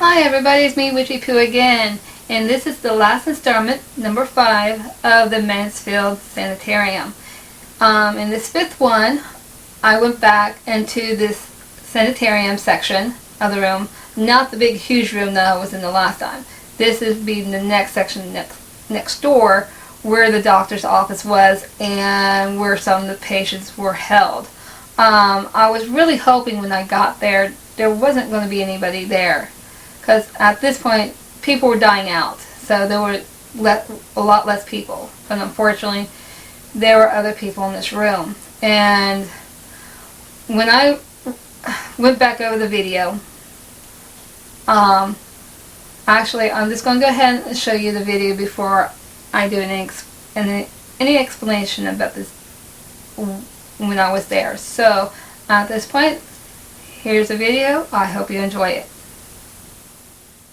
Hi everybody, it's me, Witchy Poo again, and this is the last installment, number 5, of the Mansfield Sanitarium. In this 5th one, I went back into this sanitarium section of the room, not the big huge room that I was in the last time. This is being the next section next door, where the doctor's office was and where some of the patients were held. I was really hoping when I got there wasn't going to be anybody there, because at this point people were dying out, so there were a lot less people. But unfortunately, there were other people in this room. And when I went back over the video, actually I'm just going to go ahead and show you the video before I do any explanation about this when I was there. So at this point, here's the video. I hope you enjoy it.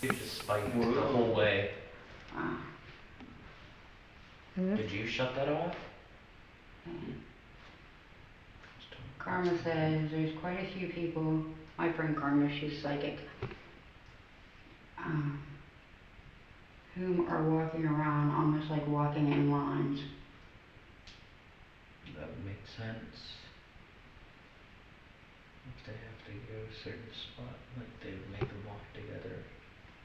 You just spiked the whole way. Did you shut that off? Karma says there's quite a few people, my friend Karma, she's psychic, whom are walking around almost like walking in lines. That would make sense. If they have to go a certain spot, like they would make them walk together.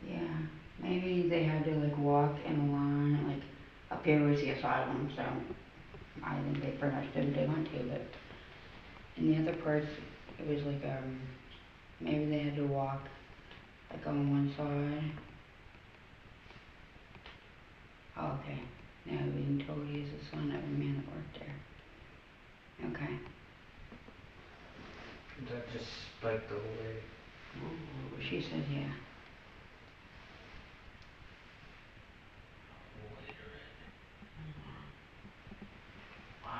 Yeah, maybe they had to like walk in a line, like up here was the asylum, so I think they pretty much did what they went to, but in the other parts, it was like, maybe they had to walk like on one side. Oh, okay. Now being told he is the son of a man that worked there. Okay. That just spiked the whole way. Ooh, she says yeah. Wow.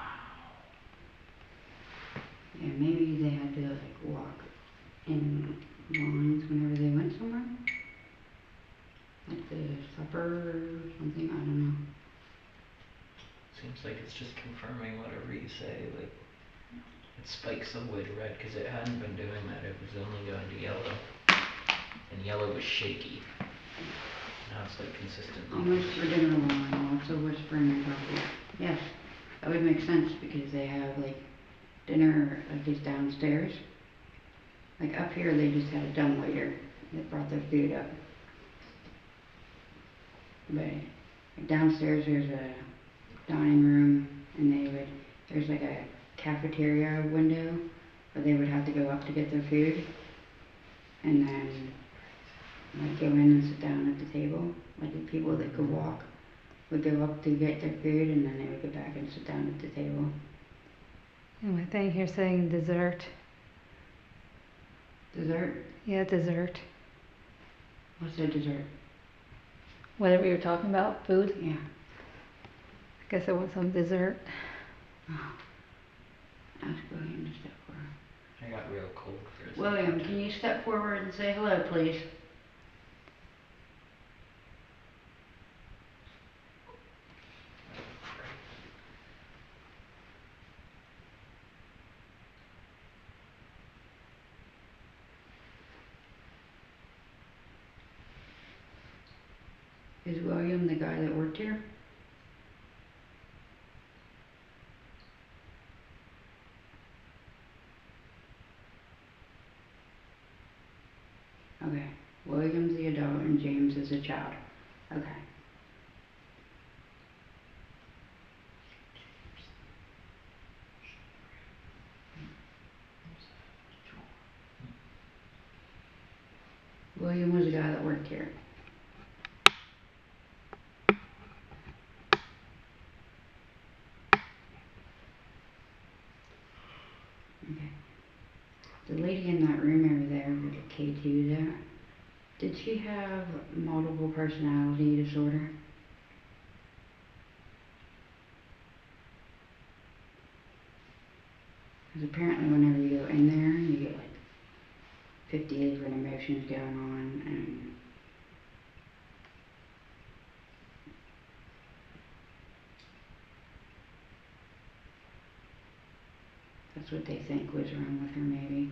Yeah, maybe they had to like walk in lines whenever they went somewhere. Like the supper or something, I don't know. Seems like it's just confirming whatever you say. Like, it spikes the way to red because it hadn't been doing that. It was only going to yellow. And yellow was shaky. Now it's like consistently. Almost for dinner line, lots of whispering and talking. Yes, that would make sense because they have like dinner like just downstairs. Like up here they just had a dumb waiter that brought their food up. But like downstairs there's a dining room and there's like a cafeteria window where they would have to go up to get their food and then like go in and sit down at the table. Like the people that could walk would go up to get their food and then they would go back and sit down at the table. And my thing here saying dessert. Dessert? Yeah, dessert. What's a dessert? Whatever you're talking about, food. Yeah. I guess I want some dessert. Oh. Ask William to step forward. I got real cold for a second. William, can you step forward and say hello, please? Is William the guy that worked here? Okay. William's the adult and James is the child. Okay. William was the guy that worked here. Okay. The lady in that room over there with the K2 there, did she have multiple personality disorder? Because apparently whenever you go in there, you get like 50 different emotions going on, and that's what they think was wrong with her, maybe.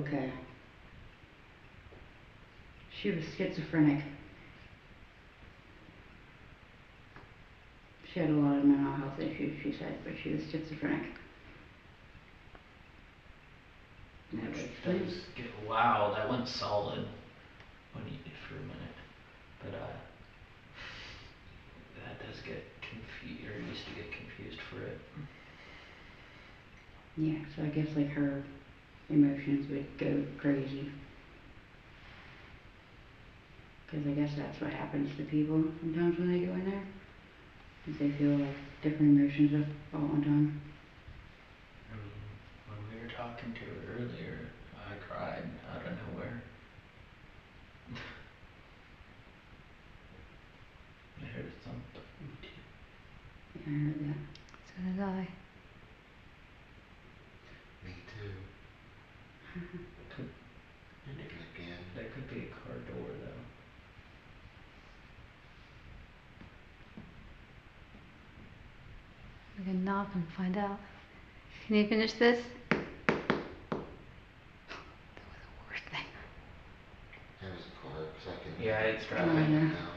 Okay. She was schizophrenic. She had a lot of mental health issues, she said, but she was schizophrenic. That Which explains. does get, wow, that went solid when you, for a minute. But that does get confused, or used to get confused for it. Yeah, so I guess like her emotions would go crazy. Because I guess that's what happens to people sometimes when they go in there. Is they feel like different emotions all the time. I mean, when we were talking to her earlier, I cried out of nowhere. I heard something too. Yeah, I heard that. So did I. Me too. Could, And again. that could be a car door though. We can knock and find out. Can you finish this? That was the worst thing. There was a car, because I can. Yeah, it's Oh, driving. yeah. Now.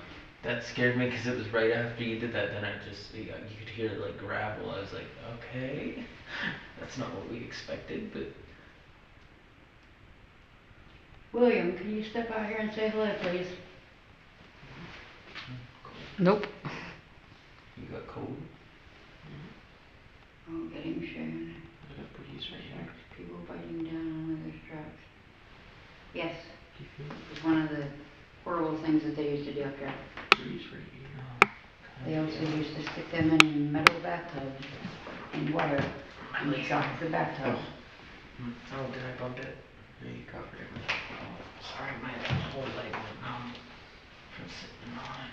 That scared me because it was right after you did that. Then I just, you could hear it like gravel. I was like, okay, that's not what we expected, but William, can you step out here and say hello, please? Nope. you got cold. I'll get him shown. There's a breeze right here. People biting down on those trucks. Yes, Do you feel it's one of the horrible things that they used to do up here. the breeze right here? They also used to stick them in metal bathtubs and wire and shock the bathtub. Oh, did I bump it? No, you covered it. Sorry, my whole leg went numb from sitting on it.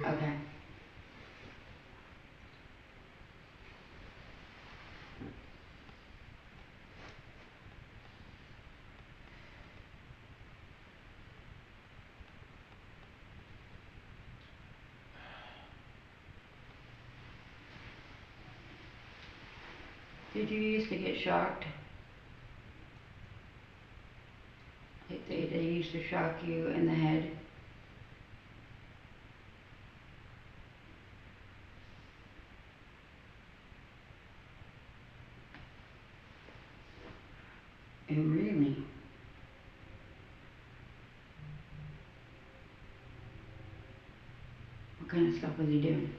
Okay. Did you used to get shocked? Like they used to shock you in the head? Oh, really? What kind of stuff was he doing?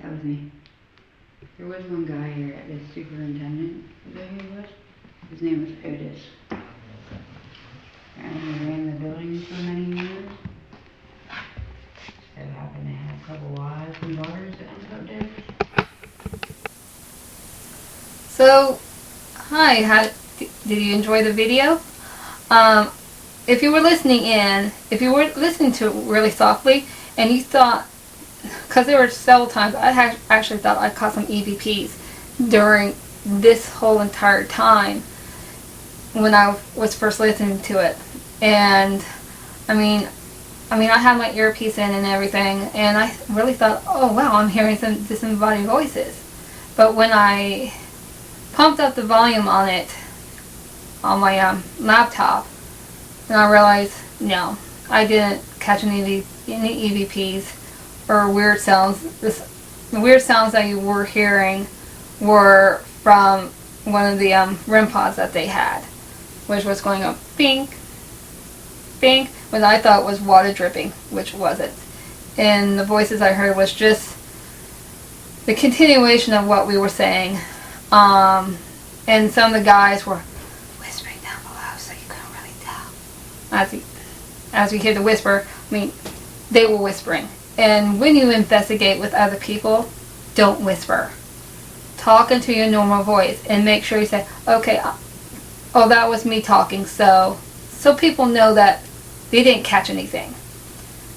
That was me. There was one guy here at the superintendent. Was that who he was? His name was Otis. And he ran the building for many years. So happened to have a couple wives and daughters that ended up dead. So, hi, did you enjoy the video? If you were listening in, if you were listening to it really softly, and you thought, because there were several times I actually thought I caught some EVPs during this whole entire time when I was first listening to it. And I mean I had my earpiece in and everything, and I really thought, oh wow, I'm hearing some disembodied voices. But when I pumped up the volume on it on my laptop, and I realized, no, I didn't catch any EVPs or weird sounds. The weird sounds that you were hearing were from one of the REM pods that they had, which was going up bink, bink, when I thought was water dripping, which wasn't. And the voices I heard was just the continuation of what we were saying. And some of the guys were whispering down below, so you couldn't really tell. As you hear the whisper, I mean, they were whispering. And when you investigate with other people, don't whisper. Talk into your normal voice and make sure you say, okay, oh, that was me talking, so people know that they didn't catch anything.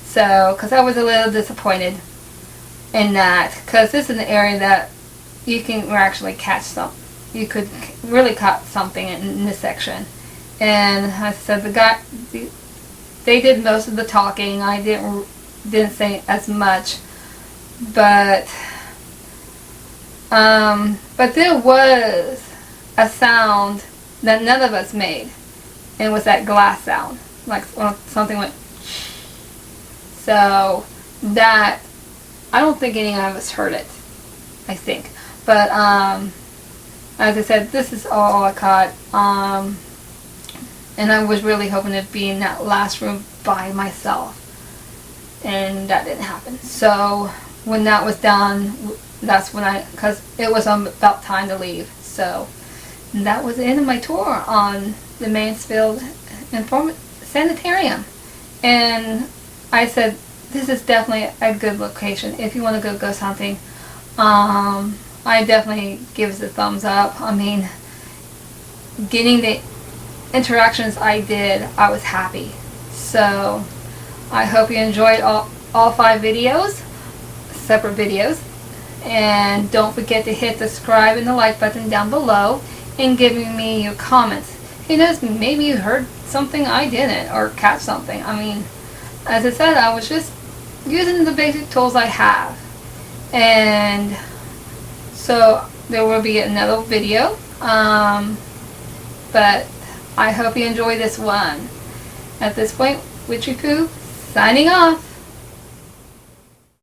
So, because I was a little disappointed in that, because this is an area that you can actually catch some. You could really catch something in this section. And I said they did most of the talking. I didn't say as much, but there was a sound that none of us made, and it was that glass sound, like something went. So that, I don't think any of us heard it, I think. But as I said, this is all I caught. And I was really hoping to be in that last room by myself. And that didn't happen. So when that was done, that's when because it was about time to leave. So that was the end of my tour on the Mansfield Sanitarium. And I said, this is definitely a good location if you want to go ghost hunting. I definitely give it a thumbs up. I mean, getting the interactions I did, I was happy. So I hope you enjoyed all 5 videos, separate videos. And don't forget to hit the subscribe and the like button down below, and giving me your comments. Who knows, maybe you heard something I didn't, or catch something. I mean, as I said, I was just using the basic tools I have. And so there will be another video, but I hope you enjoy this one. At this point, Witchy Poo signing off.